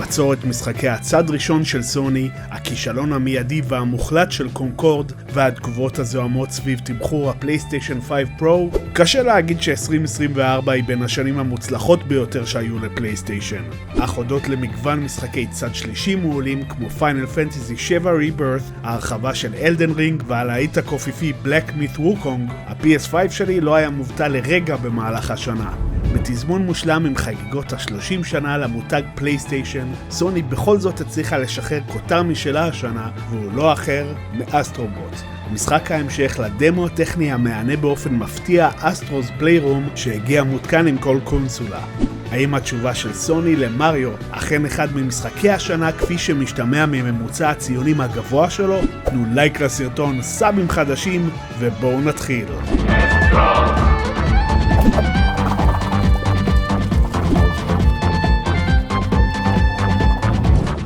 לעצור את משחקי הצד ראשון של סוני, הכישלון המיידי והמוחלט של קונקורד והתגובות הזוהמות סביב תמחור הפלייסטיישן 5 פרו, קשה להגיד ש-2024 היא בין השנים המוצלחות ביותר שהיו לפלייסטיישן. אך הודות למגוון משחקי צד שלישי מעולים כמו פיינל פנטזי 7 ריברת', ההרחבה של אלדן רינג והלהיט הקופיפי בלק מית' ווקונג, ה-PS5 שלי לא היה מובטל לרגע במהלך השנה. בתזמון מושלם עם חגיגות ה-30 שנה למותג פלייסטיישן, סוני בכל זאת הצליחה לשחרר כותר משלה השנה, והוא לא אחר מאסטרובוט. המשחק ההמשך לדמו הטכני המענה באופן מפתיע אסטרוס פליירום שהגיע מותקן עם כל קונסולה. האם התשובה של סוני למריו אכן אחד ממשחקי השנה כפי שמשתמע מממוצע הציונים הגבוה שלו? תנו לייק לסרטון, סאבים חדשים ובואו נתחיל.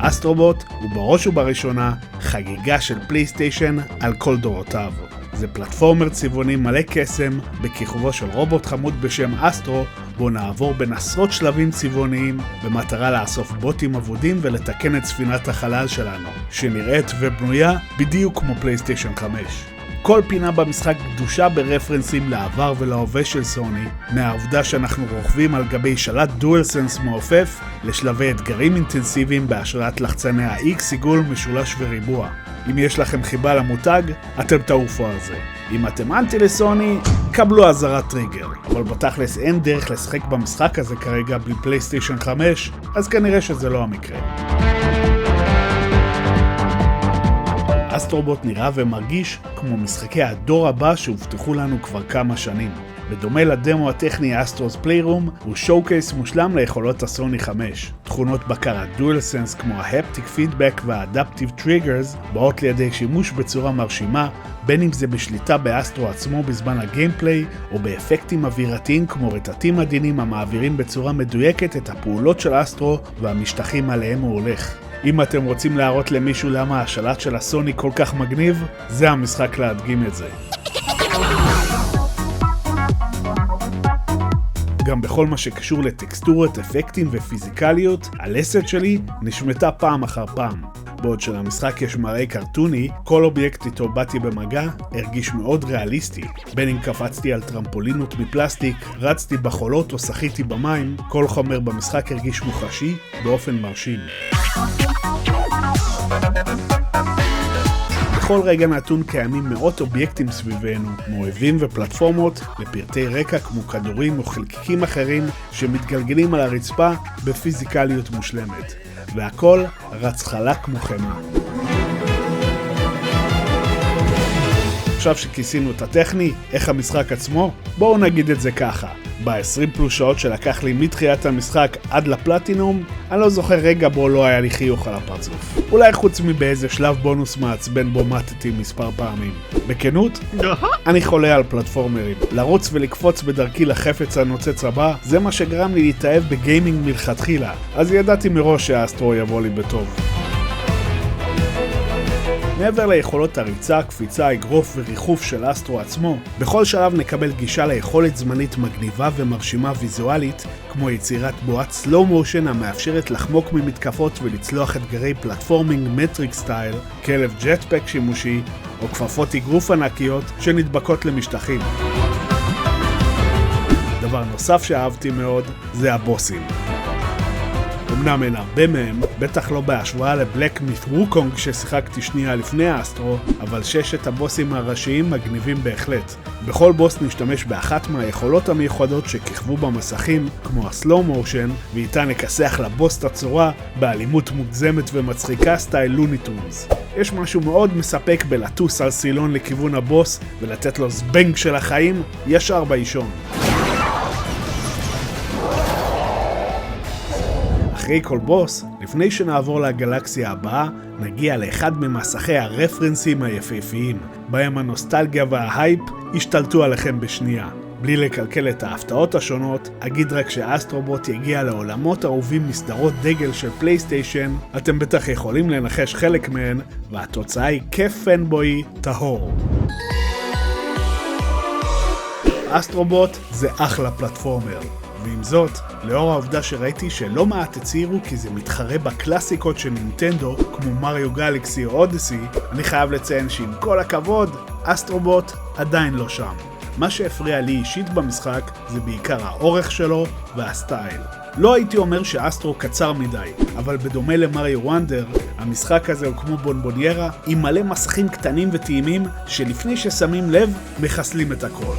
אסטרובוט הוא בראש ובראשונה חגיגה של פלייסטיישן על כל דורותיו. זה פלטפורמר צבעוני מלא קסם בכיכובו של רובוט חמוד בשם אסטרו, בו נעבור בין עשרות שלבים צבעוניים במטרה לאסוף בוטים עבודים ולתקן את ספינת החלל שלנו, שנראית ובנויה בדיוק כמו פלייסטיישן 5. כל פינה במשחק קדושה ברפרנסים לעבר ולהווה של סוני, מהעובדה שאנחנו רוכבים על גבי שלט דואלסנס מעופף לשלבי אתגרים אינטנסיביים בהשראת לחצני ה-X, עיגול, משולש וריבוע. אם יש לכם חיבה למותג, אתם תעופו על זה. אם אתם אנטי לסוני, קבלו אזהרת טריגר. אבל בתכלס אין דרך לשחק במשחק הזה כרגע בלי פלייסטיישן 5, אז כנראה שזה לא המקרה. אסטרובוט נראה ומרגיש כמו משחקי הדור הבא שהובטחו לנו כבר כמה שנים. בדומה לדמו הטכני אסטרוס פליירום, הוא שואו-קייס מושלם ליכולות הסוני 5. תכונות בקרת דואלסנס כמו ההפטיק פידבק והאדפטיב טריגרס באות לידי שימוש בצורה מרשימה, בין אם זה בשליטה באסטרו עצמו בזמן הגיימפליי, או באפקטים אווירתיים כמו רטטים עדינים המעבירים בצורה מדויקת את הפעולות של אסטרו והמשטחים עליהם הוא הולך. אם אתם רוצים להראות למישהו למה השלט של הסוני כל כך מגניב, זה המשחק להדגים את זה. גם בכל מה שקשור לטקסטורות, אפקטים ופיזיקליות, הלסת שלי נשמטה פעם אחר פעם. בעוד שלמשחק יש מראה קרטוני, כל אובייקט איתו באתי במגע הרגיש מאוד ריאליסטי. בין אם קפצתי על טרמפולינות מפלסטיק, רצתי בחולות או שחיתי במים, כל חומר במשחק הרגיש מוחשי באופן מרשים. בכל רגע נתון קיימים מאות אובייקטים סביבנו, מאויבים ופלטפורמות, לפרטי רקע כמו כדורים או חלקיקים אחרים שמתגלגלים על הרצפה בפיזיקליות מושלמת. והכל רץ חלק כמו חמה. עכשיו שכיסינו את הטכני, איך המשחק עצמו? בואו נגיד את זה ככה. ב-20 פלוס שעות שלקח לי מתחילת המשחק עד לפלטינום, אני לא זוכר רגע בו לא היה לי חיוך על הפרצוף. אולי חוץ מבאיזה שלב בונוס מעצבן בו מתתי מספר פעמים. בכנות, אני חולה על פלטפורמרים. לרוץ ולקפוץ בדרכי לחפץ הנוצץ הבא, זה מה שגרם לי להתאהב בגיימינג מלכתחילה. אז ידעתי מראש שהאסטרו יבוא לי בטוב. מעבר ליכולות הריצה, קפיצה, אגרוף וריחוף של אסטרו עצמו, בכל שלב נקבל גישה ליכולת זמנית מגניבה ומרשימה ויזואלית, כמו יצירת בועת סלואו מושן המאפשרת לחמוק ממתקפות ולצלוח אתגרי פלטפורמינג מטריק סטייל, כלב ג'טפק שימושי, או כפפות אגרוף ענקיות שנדבקות למשטחים. דבר נוסף שאהבתי מאוד זה הבוסים. אמנם אין הרבה מהם, בטח לא בהשוואה לבלק מית' ווקונג ששיחקתי שנייה לפני האסטרו, אבל ששת הבוסים הראשיים מגניבים בהחלט. בכל בוס נשתמש באחת מהיכולות המיוחדות שכיכבו במסכים, כמו הסלואו מושן, ואיתה נכסח לבוס את הצורה באלימות מוגזמת ומצחיקה סטייל לוני טונס. יש משהו מאוד מספק בלטוס על סילון לכיוון הבוס ולתת לו זבנג של החיים ישר באישון. אחרי כל בוס, לפני שנעבור לגלקסיה הבאה, נגיע לאחד ממסכי הרפרנסים היפהפיים, בהם הנוסטלגיה וההייפ השתלטו עליכם בשנייה. בלי לקלקל את ההפתעות השונות, אגיד רק שאסטרובוט יגיע לעולמות אהובים מסדרות דגל של פלייסטיישן, אתם בטח יכולים לנחש חלק מהן, והתוצאה היא כיף פנבוי טהור. אסטרובוט זה אחלה פלטפורמר. ועם זאת, לאור העובדה שראיתי שלא מעט הצהירו כי זה מתחרה בקלאסיקות של נינטנדו, כמו מריו גלקסי או אודיסי, אני חייב לציין שעם כל הכבוד, אסטרובוט עדיין לא שם. מה שהפריע לי אישית במשחק זה בעיקר האורך שלו והסטייל. לא הייתי אומר שאסטרו קצר מדי, אבל בדומה למריו וונדר, המשחק הזה הוא כמו בונבוניירה עם מלא מסכים קטנים וטעימים שלפני ששמים לב מחסלים את הכל.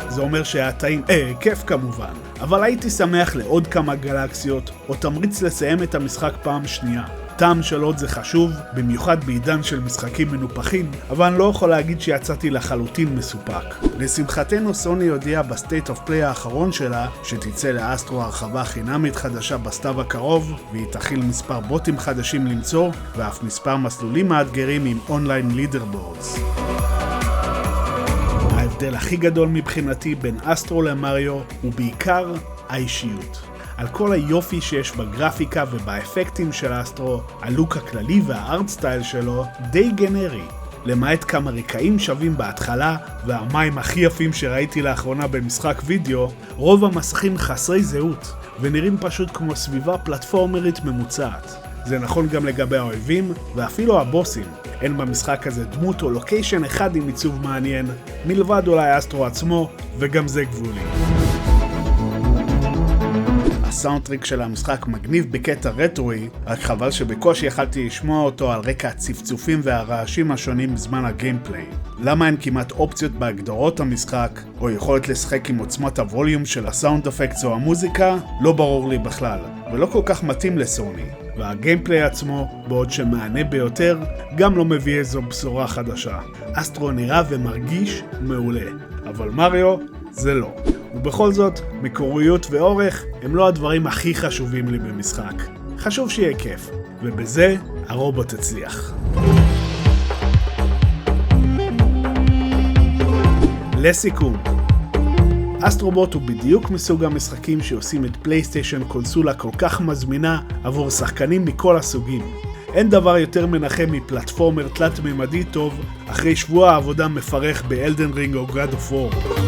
זה אומר שהיה טעים, כיף כמובן, אבל הייתי שמח לעוד כמה גלקסיות או תמריץ לסיים את המשחק פעם שנייה. טעם של עוד זה חשוב, במיוחד בעידן של משחקים מנופחים, אבל אני לא יכול להגיד שיצאתי לחלוטין מסופק. לשמחתנו סוני הודיעה בסטייט אוף פליי האחרון שלה שתצא לאסטרו הרחבה חינמית חדשה בסתיו הקרוב, והיא תכיל מספר בוטים חדשים למצוא ואף מספר מסלולים מאתגרים עם אונליין לידרבורדס. ההבדל הכי גדול מבחינתי בין אסטרו למריו הוא בעיקר האישיות. על כל היופי שיש בגרפיקה ובאפקטים של אסטרו, הלוק הכללי והארט סטייל שלו די גנרי. למעט כמה רקעים שווים בהתחלה והמים הכי יפים שראיתי לאחרונה במשחק וידאו, רוב המסכים חסרי זהות ונראים פשוט כמו סביבה פלטפורמרית ממוצעת. זה נכון גם לגבי האויבים ואפילו הבוסים. אין במשחק הזה דמות או לוקיישן אחד עם עיצוב מעניין, מלבד אולי אסטרו עצמו, וגם זה גבולי. הסאונדטרק של המשחק מגניב בקטע רטרואי, רק חבל שבקושי יכלתי לשמוע אותו על רקע הצפצופים והרעשים השונים בזמן הגיימפליי. למה אין כמעט אופציות בהגדרות המשחק, או יכולת לשחק עם עוצמת הווליום של הסאונד אפקטס או המוזיקה, לא ברור לי בכלל, ולא כל כך מתאים לסוני. והגיימפליי עצמו, בעוד שמענה ביותר, גם לא מביא איזו בשורה חדשה. אסטרו נראה ומרגיש מעולה, אבל מריו זה לא. ובכל זאת, מקוריות ואורך הם לא הדברים הכי חשובים לי במשחק. חשוב שיהיה כיף, ובזה הרובוט הצליח. לסיכום, אסטרובוט הוא בדיוק מסוג המשחקים שעושים את פלייסטיישן קונסולה כל כך מזמינה עבור שחקנים מכל הסוגים. אין דבר יותר מנחם מפלטפורמר תלת-ממדי טוב אחרי שבוע העבודה מפרך באלדן רינג או God of War.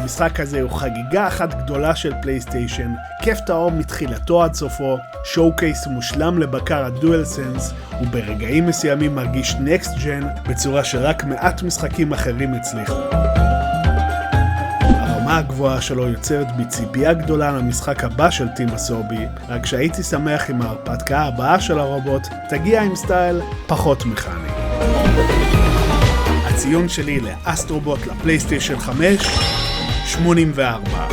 המשחק הזה הוא חגיגה אחת גדולה של פלייסטיישן, כיף טהור מתחילתו עד סופו, שואו-קייס מושלם לבקר הדואל סנס, וברגעים מסוימים מרגיש נקסט ג'ן בצורה שרק מעט משחקים אחרים הצליחו. הרמה הגבוהה שלו יוצרת בציפייה גדולה למשחק הבא של טים אסורבי, רק שהייתי שמח אם ההרפתקה הבאה של הרובוט תגיע עם סטייל פחות מכני. הציון שלי לאסטרובוט לפלייסטיישן 5 84.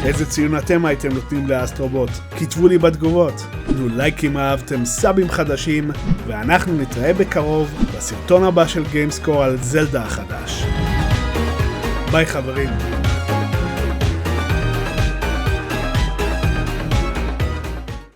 איזה ציון אתם הייתם נותנים לאסטרובוט? כתבו לי בתגובות. תנו לייקים אהבתם, סאבים חדשים, ואנחנו נתראה בקרוב בסרטון הבא של גיימסקור על זלדה החדש. ביי חברים.